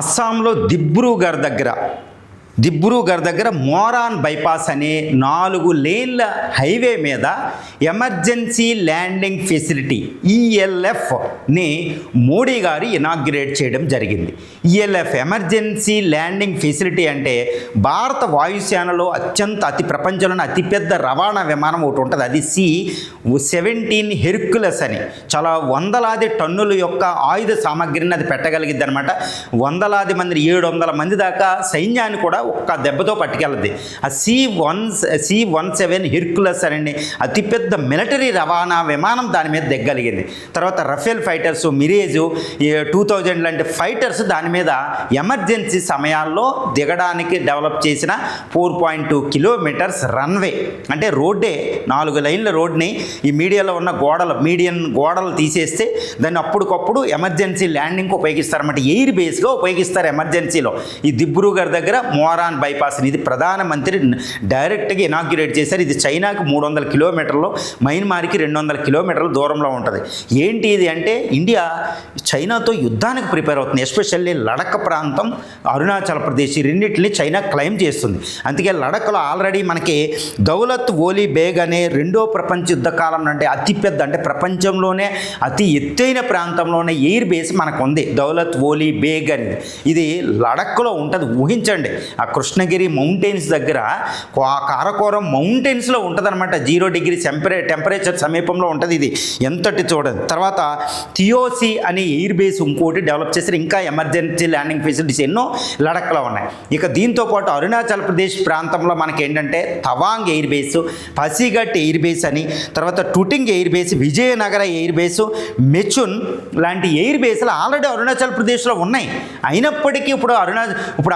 అస్సాంలో దిబ్రూగర్ దగ్గర moron bypass అనే 4 లేన్ల హైవే మీద ఎమర్జెన్సీ ల్యాండింగ్ ఫెసిలిటీ ఈఎల్ఎఫ్ని మోడీ గారు ఇనాగ్రేట్ చేయడం జరిగింది. ఈఎల్ఎఫ్ ఎమర్జెన్సీ ల్యాండింగ్ ఫెసిలిటీ అంటే భారత వాయుసేనలో అతి ప్రపంచంలోని అతిపెద్ద రవాణా విమానం ఒకటి ఉంటుంది. అది C-17 హెర్క్యులస్ అని చాలా వందలాది టన్నుల యొక్క ఆయుధ సామగ్రిని అది పెట్టగలిగిద్ది అనమాట. వందలాది మంది 700 మంది దాకా సైన్యాన్ని కూడా ఒక్క దెబ్బతో పట్టుకెళ్ళద్ది. ఆ C-17 హెర్క్యులస్ అనే అతిపెద్ద మిలిటరీ రవాణా విమానం దాని మీద దిగ్గలిగింది. తర్వాత రఫేల్ ఫైటర్స్, మిరేజ్ 2000 లాంటి ఫైటర్స్ దాని మీద ఎమర్జెన్సీ సమయాల్లో దిగడానికి డెవలప్ చేసిన 4.2 కిలోమీటర్స్ రన్వే అంటే రోడ్డే 4 లైన్ల రోడ్ని ఈ మీడియాలో ఉన్న మీడియన్ గోడలు తీసేస్తే దాన్ని అప్పటికప్పుడు ఎమర్జెన్సీ ల్యాండింగ్కి ఉపయోగిస్తారన్నమాట. ఎయిర్ బేస్గా ఉపయోగిస్తారు ఎమర్జెన్సీలో. ఈ దిబ్రూగర్ దగ్గర మోరాన్ బైపాస్ ఇది ప్రధానమంత్రి డైరెక్ట్గా ఇనాగ్యురేట్ చేశారు. ఇది చైనాకి 300 కిలోమీటర్లు, మయన్మార్కి 200 కిలోమీటర్ల దూరంలో ఉంటుంది. ఏంటి ఇది అంటే ఇండియా చైనాతో యుద్ధానికి ప్రిపేర్ అవుతుంది. ఎస్పెషల్లీ లడఖ్ ప్రాంతం, అరుణాచల్ ప్రదేశ్ రెండింటిని చైనా క్లెయిమ్ చేస్తుంది. అందుకే లడఖ్లో ఆల్రెడీ మనకి దౌలత్ ఓలీ బేగ్ అనే 2వ ప్రపంచ యుద్ధ కాలం అంటే అతిపెద్ద అంటే ప్రపంచంలోనే అతి ఎత్తైన ప్రాంతంలోనే ఎయిర్ బేస్ మనకు ఉంది, దౌలత్ ఓలీ బేగ్ అనేది. ఇది లడఖ్లో ఉంటుంది. ఊహించండి, ఆ కృష్ణగిరి మౌంటైన్స్ దగ్గర కారకోరం మౌంటైన్స్లో ఉంటుంది అనమాట. 0 డిగ్రీ టెంపరేచర్ సమీపంలో ఉంటుంది. ఇది ఎంతటి చూడండి. తర్వాత థియోసి అనే ఎయిర్ బేస్ ఇంకోటి డెవలప్ చేశారు. ఇంకా ఎమర్జెన్సీ ల్యాండింగ్ ఫెసిలిటీస్ ఎన్నో లడఖ్లో ఉన్నాయి. ఇక దీంతోపాటు అరుణాచల్ ప్రదేశ్ ప్రాంతంలో మనకి ఏంటంటే Tawang air base, Pasighat air base అని, తర్వాత Tuting air base, Vijayanagar air base, Mechuka లాంటి ఎయిర్ బేస్లు ఆల్రెడీ అరుణాచల్ ప్రదేశ్లో ఉన్నాయి. అయినప్పటికీ ఇప్పుడు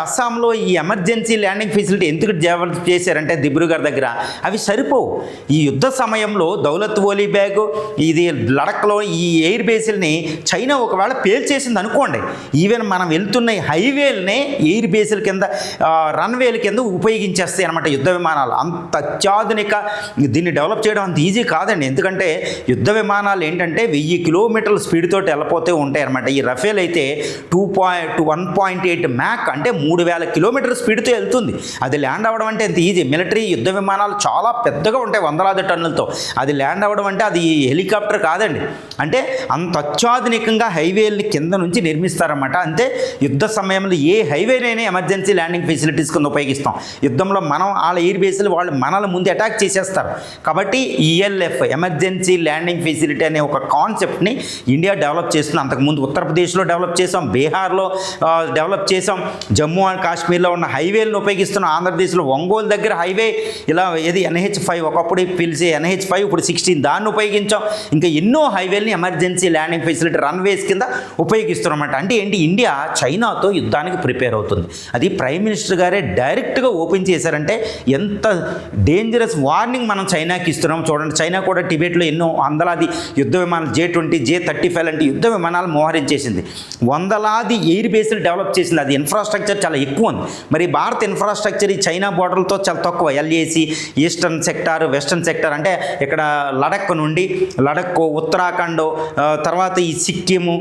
అస్సాంలో ఈ ఎమర్జెన్సీ ల్యాండింగ్ ఫెసిలిటీ ఎందుకు డెవలప్ చేశారంటే దిబ్రూగర్ దగ్గర అవి సరిపోవు. ఈ యుద్ధ సమయంలో దౌలత్ ఓలీ బ్యాగ్ ఇది లడఖ్లో ఈ ఎయిర్ బేస్ని చైనా ఒకవేళ పేల్చేసింది అనుకోండి, ఈవెన్ మనం వెళ్తున్న హైవేలనే ఎయిర్ బేస్ల కింద రన్వేల కింద ఉపయోగించేస్తాయి అనమాట యుద్ధ విమానాలు. అంత అత్యాధునిక దీన్ని డెవలప్ చేయడం అంత ఈజీ కాదండి. ఎందుకంటే యుద్ధ విమానాలు ఏంటంటే 1000 కిలోమీటర్ల స్పీడ్ తోటి వెళ్ళిపోతూ ఉంటాయి అనమాట. ఈ రఫేల్ అయితే 1.8 మ్యాక్ అంటే 3000 కిలోమీటర్ స్పీడ్తో వెళ్తుంది. అది ల్యాండ్ అవ్వడం అంటే ఎంత ఈజీ. మిలిటరీ యుద్ధ విమానాలు చాలా పెద్దగా ఉంటాయి, వందలాది టన్నులతో. అది ల్యాండ్ అవ్వడం అంటే అది హెలికాప్టర్ కాదండి. అంటే అంత అత్యాధునికంగా హైవేల్ని కింద నుంచి నిర్మిస్తారన్నమాట. అంతే యుద్ధ సమయంలో ఏ హైవేనైనా ఎమర్జెన్సీ ల్యాండింగ్ ఫెసిలిటీస్ కింద ఉపయోగిస్తాం. యుద్ధంలో మనం వాళ్ళ ఎయిర్ బేస్లు వాళ్ళు మనల ముందు అటాక్ చేసేస్తారు. కాబట్టి ఈఎల్ఎఫ్ ఎమర్జెన్సీ ల్యాండింగ్ ఫెసిలిటీ అనే ఒక కాన్సెప్ట్ని ఇండియా డెవలప్ చేస్తుంది. అంతకుముందు ఉత్తరప్రదేశ్లో డెవలప్ చేసాం, బీహార్లో డెవలప్ చేసాం, జమ్మూ అండ్ కాశ్మీర్లో ఉన్న హైవేలను ఉపయోగిస్తున్నాం. ఆంధ్రప్రదేశ్లో ఒంగోలు దగ్గర హైవే ఇలా ఏది NH5 ఒకప్పుడు పిలిచే NH5 ఇప్పుడు 16 దాన్ని ఉపయోగించాం. ఇంకా ఎన్నో హైవేలని ఎమర్జెన్సీ ల్యాండింగ్ ఫెసిలిటీ రన్వేస్ కింద ఉపయోగిస్తున్నమాట. అంటే ఏంటి, ఇండియా చైనాతో యుద్ధానికి ప్రిపేర్ అవుతుంది. అది ప్రైమ్ మినిస్టర్ గారే డైరెక్ట్గా ఓపెన్ చేశారంటే ఎంత డేంజరస్ వార్నింగ్ మనం చైనాకి ఇస్తున్నాం చూడండి. చైనా కూడా టిబెట్లో ఎన్నో వందలాది యుద్ధ విమానాలు J-20, J-35 లాంటి యుద్ధ విమానాలు మోహరించేసింది. వందలాది ఎయిర్ బేస్లు డెవలప్ చేసింది. అది ఇన్ఫ్రాస్ట్రక్చర్ చాలా ఎక్కువ ఉంది. మరి భారత ఇన్ఫ్రాస్ట్రక్చర్ ఈ చైనా బోర్డర్లతో చాలా తక్కువ. LAC eastern sector, western sector అంటే ఇక్కడ లడఖ్ నుండి ఉత్తరాఖండ్, తర్వాత ఈ సిక్కిము,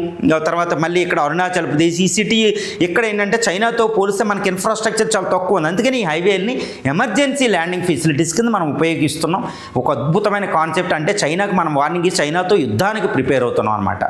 తర్వాత మళ్ళీ ఇక్కడ అరుణాచల్ ప్రదేశ్, ఈ సిటీ ఇక్కడ ఏంటంటే చైనాతో పోలిస్తే మనకి ఇన్ఫ్రాస్ట్రక్చర్ చాలా తక్కువ ఉంది. అందుకని ఈ హైవేల్ని ఎమర్జెన్సీ ల్యాండింగ్ ఫెసిలిటీస్ కింద మనం ఉపయోగిస్తున్నాం. ఒక అద్భుతమైన కాన్సెప్ట్. అంటే చైనాకి మనం వార్నింగ్ ఇచ్చి చైనాతో యుద్ధానికి ప్రిపేర్ అవుతున్నాం అనమాట.